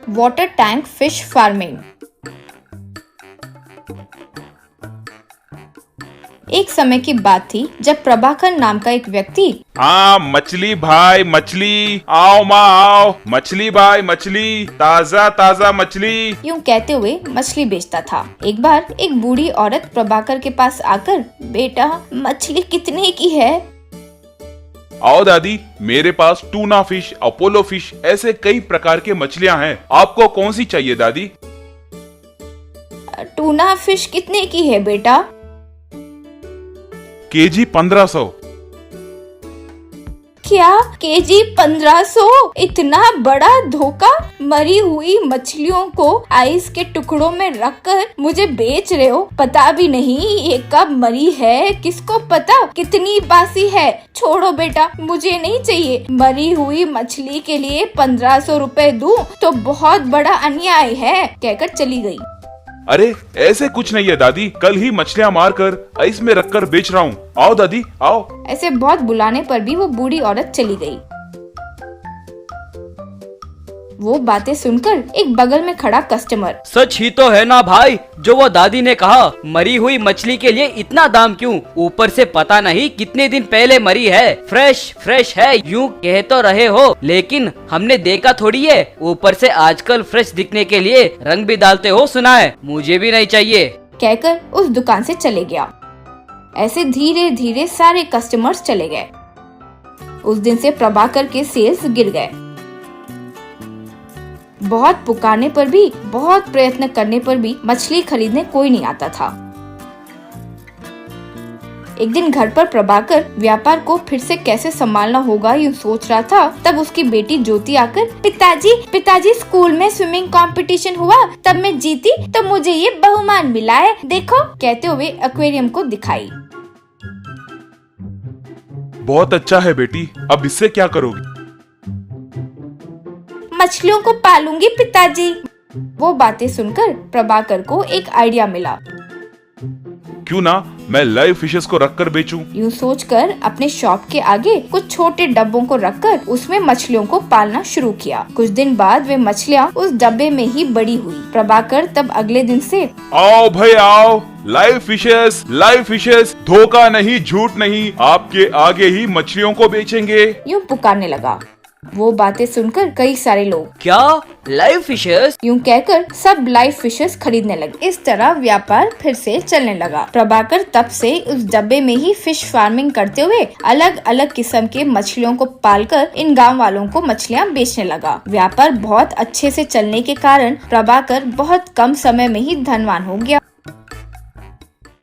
Water tank fish farming. एक समय की बात थी जब प्रभाकर नाम का एक व्यक्ति हाँ मछली भाई मछली, आओ माँ आओ, मछली भाई मछली, ताजा ताजा मछली। यूं कहते हुए मछली बेचता था। एक बार एक बूढ़ी औरत प्रभाकर के पास आकर, बेटा मछली कितने की है? आओ दादी, मेरे पास टूना फिश, अपोलो फिश, ऐसे कई प्रकार के मछलियाँ हैं। आपको कौन सी चाहिए दादी? टूना फिश कितने की है बेटा? केजी 1500। क्या केजी 1500? इतना बड़ा धोखा! मरी हुई मछलियों को आइस के टुकड़ों में रखकर मुझे बेच रहे हो। पता भी नहीं ये कब मरी है, किसको पता कितनी बासी है। छोड़ो बेटा, मुझे नहीं चाहिए। मरी हुई मछली के लिए 1500 रुपए दूं तो बहुत बड़ा अन्याय है, कहकर चली गई। अरे ऐसे कुछ नहीं है दादी, कल ही मछलियाँ मार कर आइस में रखकर बेच रहा हूँ। आओ दादी आओ। ऐसे बहुत बुलाने पर भी वो बूढ़ी औरत चली गई। वो बातें सुनकर एक बगल में खड़ा कस्टमर, सच ही तो है ना भाई जो वो दादी ने कहा, मरी हुई मछली के लिए इतना दाम क्यों? ऊपर से पता नहीं कितने दिन पहले मरी है, फ्रेश है यूं कह तो रहे हो, लेकिन हमने देखा थोड़ी है। ऊपर से आजकल फ्रेश दिखने के लिए रंग भी डालते हो सुना है, मुझे भी नहीं चाहिए, कहकर उस दुकान से चले गया। ऐसे धीरे धीरे सारे कस्टमर्स चले गए। उस दिन से प्रभाकर के सेल्स गिर गए। बहुत पुकारने पर भी, बहुत प्रयत्न करने पर भी मछली खरीदने कोई नहीं आता था। एक दिन घर पर प्रभाकर व्यापार को फिर से कैसे संभालना होगा यूं सोच रहा था, तब उसकी बेटी ज्योति आकर, पिताजी स्कूल में स्विमिंग कंपटीशन हुआ, तब मैं जीती तो मुझे ये बहुमान मिला है, देखो, कहते हुए एक्वेरियम को दिखाई। बहुत अच्छा है बेटी, अब इससे क्या करोगी? मछलियों को पालूंगी पिताजी। वो बातें सुनकर प्रभाकर को एक आइडिया मिला। क्यों ना मैं लाइव फिशेस को रखकर बेचूं? यूं सोचकर अपने शॉप के आगे कुछ छोटे डब्बों को रखकर उसमें मछलियों को पालना शुरू किया। कुछ दिन बाद वे मछलियां उस डब्बे में ही बड़ी हुई। प्रभाकर तब अगले दिन से, आओ भाई आओ, लाइव फिशेस, धोखा नहीं, झूठ नहीं, आपके आगे ही मछलियों को बेचेंगे, यूं पुकारने लगा। वो बातें सुनकर कई सारे लोग, क्या लाइव फिशेस? यूं कहकर सब लाइव फिशेस खरीदने लगे। इस तरह व्यापार फिर से चलने लगा। प्रभाकर तब से उस डब्बे में ही फिश फार्मिंग करते हुए अलग अलग किस्म के मछलियों को पालकर इन गांव वालों को मछलियां बेचने लगा। व्यापार बहुत अच्छे से चलने के कारण प्रभाकर बहुत कम समय में ही धनवान हो गया।